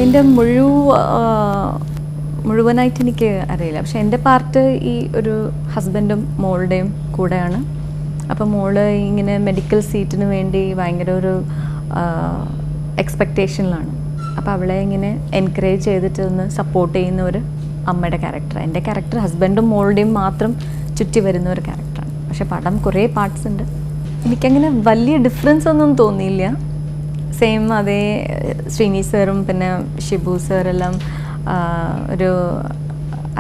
ഇതിൻ്റെ മുഴുവനായിട്ട് എനിക്ക് അറിയില്ല. പക്ഷെ എൻ്റെ പാർട്ട് ഈ ഒരു ഹസ്ബൻഡും മോളുടെയും കൂടെയാണ്. അപ്പോൾ മോള് ഇങ്ങനെ മെഡിക്കൽ സീറ്റിന് വേണ്ടി ഭയങ്കര ഒരു എക്സ്പെക്റ്റേഷനിലാണ്. അപ്പോൾ അവളെ ഇങ്ങനെ എൻകറേജ് ചെയ്തിട്ട് ഒന്ന് സപ്പോർട്ട് ചെയ്യുന്ന ഒരു അമ്മയുടെ ക്യാരക്ടർ. എൻ്റെ ക്യാരക്ടർ ഹസ്ബൻഡും മോളുടെയും മാത്രം ചുറ്റി വരുന്ന ഒരു ക്യാരക്ടറാണ്. പക്ഷെ പടം കുറേ പാർട്സ് ഉണ്ട്. എനിക്കങ്ങനെ വലിയ ഡിഫറൻസ് ഒന്നും തോന്നിയില്ല. സെയിം അതേ ശ്രീനി സാറും പിന്നെ ഷിബു സാറെല്ലാം ഒരു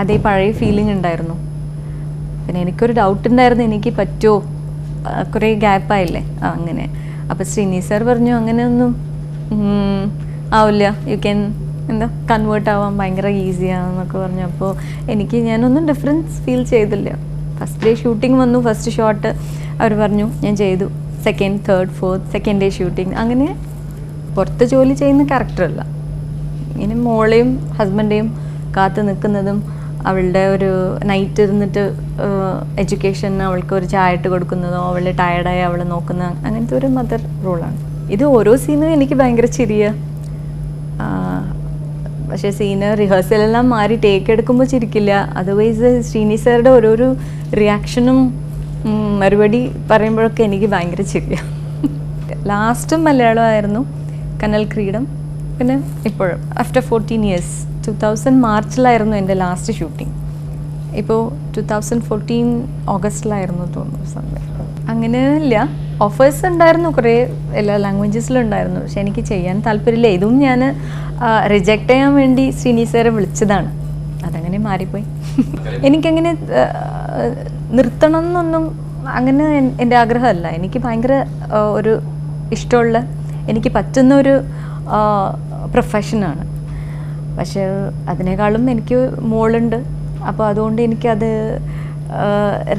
അതേ പഴയ ഫീലിംഗ് ഉണ്ടായിരുന്നു. പിന്നെ എനിക്കൊരു ഡൗട്ട് ഉണ്ടായിരുന്നു, എനിക്ക് പറ്റുമോ, കുറേ ഗ്യാപ്പായില്ലേ അങ്ങനെ. അപ്പോൾ ശ്രീനി സാർ പറഞ്ഞു അങ്ങനെയൊന്നും ആവില്ല, യു ക്യാൻ കൺവേർട്ട് ആവാൻ ഭയങ്കര ഈസിയാണെന്നൊക്കെ പറഞ്ഞു. അപ്പോൾ ഞാനൊന്നും ഡിഫറൻസ് ഫീൽ ചെയ്തില്ല. ഫസ്റ്റ് ഡേ ഷൂട്ടിംഗ് വന്നു, ഫസ്റ്റ് ഷോട്ട് അവർ പറഞ്ഞു ഞാൻ ചെയ്തു. Second, third, fourth, second day shooting. അങ്ങനെ പുറത്ത് ജോലി ചെയ്യുന്ന ക്യാരക്ടറല്ല. ഇങ്ങനെ മോളെയും ഹസ്ബൻഡേയും കാത്തു നിൽക്കുന്നതും അവളുടെ ഒരു നൈറ്റ് ഇരുന്നിട്ട് എഡ്യൂക്കേഷൻ അവൾക്ക് ഒരു ചായ ഇട്ട് കൊടുക്കുന്നതോ അവൾ ടയർഡായി അവളെ നോക്കുന്ന അങ്ങനത്തെ ഒരു മദർ റോളാണ് ഇത്. ഓരോ സീനും എനിക്ക് ഭയങ്കര ചിരിയ. പക്ഷേ സീന് റിഹേഴ്സലെല്ലാം മാറി ടേക്ക് എടുക്കുമ്പോൾ ചിരിക്കില്ല. അതർവൈസ് ശ്രീനി സാറുടെ ഓരോരോ റിയാക്ഷനും മറുപടി പറയുമ്പോഴൊക്കെ എനിക്ക് ഭയങ്കര ചിരിയ. ലാസ്റ്റും മലയാളമായിരുന്നു, കനൽ ക്രീഡം. പിന്നെ ഇപ്പോഴും ആഫ്റ്റർ 14 years 2000 മാർച്ചിലായിരുന്നു എൻ്റെ ലാസ്റ്റ് ഷൂട്ടിംഗ്. ഇപ്പോൾ 2014 ഓഗസ്റ്റിലായിരുന്നു തോന്നുന്നു സമയം. അങ്ങനെ ഇല്ല, ഓഫേഴ്സ് ഉണ്ടായിരുന്നു, കുറേ എല്ലാ ലാംഗ്വേജസിലും ഉണ്ടായിരുന്നു. പക്ഷെ എനിക്ക് ചെയ്യാൻ താല്പര്യമില്ല. ഇതും ഞാൻ റിജക്റ്റ് ചെയ്യാൻ വേണ്ടി ശ്രീനി സാറെ വിളിച്ചതാണ്. അതങ്ങനെ മാറിപ്പോയി. എനിക്കങ്ങനെ നിർത്തണം എന്നൊന്നും അങ്ങനെ എൻ്റെ ആഗ്രഹമല്ല. എനിക്ക് ഭയങ്കര ഒരു ഇഷ്ടമുള്ള, എനിക്ക് പറ്റുന്ന ഒരു പ്രൊഫഷനാണ്. പക്ഷേ അതിനേക്കാളും എനിക്ക് മോളുണ്ട്. അപ്പോൾ അതുകൊണ്ട് എനിക്കത്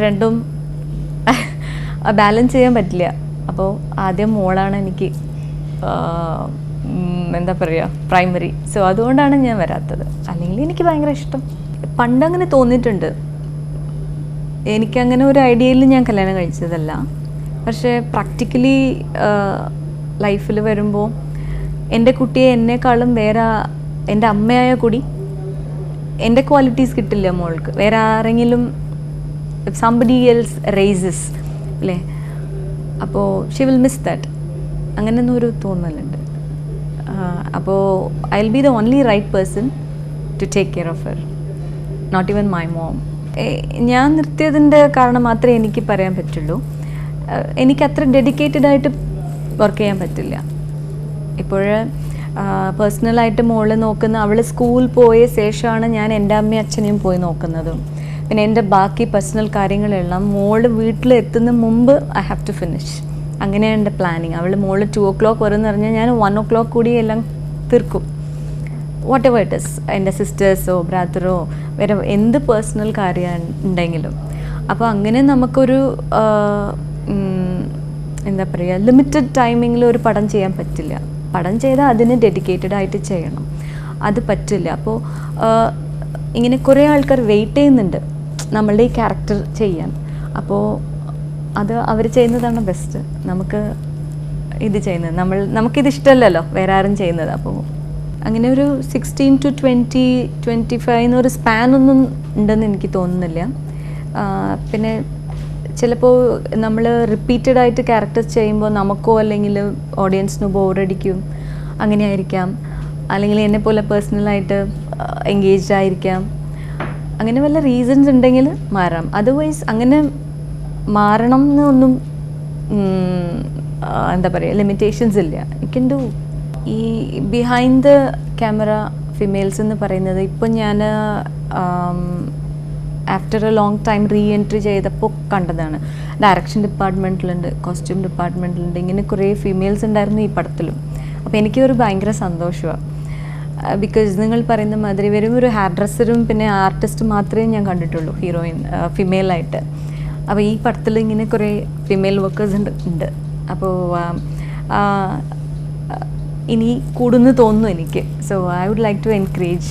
രണ്ടും ബാലൻസ് ചെയ്യാൻ പറ്റില്ല. അപ്പോൾ ആദ്യം മോളാണ് എനിക്ക് എന്താ പറയുക പ്രൈമറി. സോ അതുകൊണ്ടാണ് ഞാൻ വരാത്തത്. അല്ലെങ്കിൽ എനിക്ക് ഭയങ്കര ഇഷ്ടം. പണ്ടങ്ങനെ തോന്നിയിട്ടുണ്ട്. എനിക്കങ്ങനെ ഒരു ഐഡിയയിൽ ഞാൻ കല്യാണം കഴിച്ചതല്ല. പക്ഷേ പ്രാക്ടിക്കലി ലൈഫിൽ വരുമ്പോൾ എൻ്റെ കുട്ടിയെ എന്നെക്കാളും വേറെ എൻ്റെ അമ്മയായ കൂടി എൻ്റെ ക്വാളിറ്റീസ് കിട്ടില്ല മോൾക്ക്. വേറെ ആരെങ്കിലും സംബഡി എൽസ് റേസസ് അല്ലേ, അപ്പോൾ ഷി വിൽ മിസ് ദാറ്റ്. അങ്ങനെയൊന്നും ഒരു തോന്നലുണ്ട്. അപ്പോൾ I will be the only right person to take care of her, not even my mom. ഞാൻ നിർത്തിയതിൻ്റെ കാരണം മാത്രമേ എനിക്ക് പറയാൻ പറ്റുള്ളൂ. എനിക്ക് അത്ര ഡെഡിക്കേറ്റഡ് ആയിട്ട് വർക്ക് ചെയ്യാൻ പറ്റില്ല. ഇപ്പോൾ പേഴ്സണലായിട്ട് മോള് നോക്കുന്ന, അവൾ സ്കൂൾ പോയ ശേഷമാണ് ഞാൻ എൻ്റെ അമ്മയും അച്ഛനെയും പോയി നോക്കുന്നതും. പിന്നെ എൻ്റെ ബാക്കി പേഴ്സണൽ കാര്യങ്ങളെല്ലാം മോള് വീട്ടിലെത്തുന്ന മുമ്പ് ഐ ഹാവ് ടു ഫിനിഷ്. അങ്ങനെയാണ് എൻ്റെ പ്ലാനിങ്. മോള് 2 o'clock വരുമെന്ന് പറഞ്ഞാൽ ഞാൻ 1 o'clock കൂടി എല്ലാം തീർക്കും. വാട്ട് എവർ ഇറ്റ് ഇസ്, എൻ്റെ സിസ്റ്റേഴ്സോ ബ്രദറോ വേറെ എന്ത് പേഴ്സണൽ കാര്യം ഉണ്ടെങ്കിലും. അപ്പോൾ അങ്ങനെ നമുക്കൊരു എന്താ പറയുക, ലിമിറ്റഡ് ടൈമിങ്ങിൽ ഒരു പടം ചെയ്യാൻ പറ്റില്ല. പടം ചെയ്താൽ അതിന് ഡെഡിക്കേറ്റഡ് ആയിട്ട് ചെയ്യണം, അത് പറ്റില്ല. അപ്പോൾ ഇങ്ങനെ കുറേ ആൾക്കാർ വെയിറ്റ് ചെയ്യുന്നുണ്ട് നമ്മളുടെ ഈ ക്യാരക്ടർ ചെയ്യാൻ. അപ്പോൾ അത് അവർ ചെയ്യുന്നതാണ് ബെസ്റ്റ്. നമുക്ക് ഇത് ചെയ്യുന്നത് നമുക്കിത് ഇഷ്ടമല്ലല്ലോ വേറെ ആരും ചെയ്യുന്നത്. അപ്പോൾ അങ്ങനെ ഒരു 16 to 20, 25 എന്നൊരു സ്പാനൊന്നും ഉണ്ടെന്ന് എനിക്ക് തോന്നുന്നില്ല. പിന്നെ ചിലപ്പോൾ നമ്മൾ റിപ്പീറ്റഡ് ആയിട്ട് ക്യാരക്ടർ ചെയ്യുമ്പോൾ നമുക്കോ അല്ലെങ്കിൽ ഓഡിയൻസിനോ ബോറടിക്കും, അങ്ങനെ ആയിരിക്കാം. അല്ലെങ്കിൽ എന്നെ പോലെ പേഴ്സണലായിട്ട് എൻഗേജ്ഡ് ആയിരിക്കാം. അങ്ങനെ വല്ല റീസൺസ് ഉണ്ടെങ്കിൽ മാറാം. അതർവൈസ് അങ്ങനെ മാറണം എന്നൊന്നും എന്താ പറയുക ലിമിറ്റേഷൻസ് ഇല്ല. You can do. ഈ ബിഹൈൻഡ് ദ ക്യാമറ ഫിമെയിൽസ് എന്ന് പറയുന്നത് ഇപ്പം ഞാൻ after A long time re entry ചെയ്തപ്പോൾ കണ്ടതാണ്. ഡയറക്ഷൻ ഡിപ്പാർട്ട്മെൻറ്റിലുണ്ട്, കോസ്റ്റ്യൂം ഡിപ്പാർട്ട്മെൻറ്റിലുണ്ട്, ഇങ്ങനെ കുറേ ഫീമെയിൽസ് ഉണ്ടായിരുന്നു ഈ പടത്തിലും. അപ്പോൾ എനിക്കൊരു ഭയങ്കര സന്തോഷമാണ്. ബിക്കോസ് നിങ്ങൾ പറയുന്ന മാതിരി വെറും ഒരു ഹെയർ ഡ്രസ്സറും പിന്നെ ആർട്ടിസ്റ്റ് മാത്രമേ ഞാൻ കണ്ടിട്ടുള്ളൂ ഹീറോയിൻ ഫിമെയിലായിട്ട്. അപ്പോൾ ഈ പടത്തിൽ ഇങ്ങനെ കുറേ ഫിമെയിൽ വർക്കേഴ്സ് ഉണ്ട്. അപ്പോൾ ഇനി കൂടുന്നു തോന്നുന്നു എനിക്ക്. So I would like to encourage.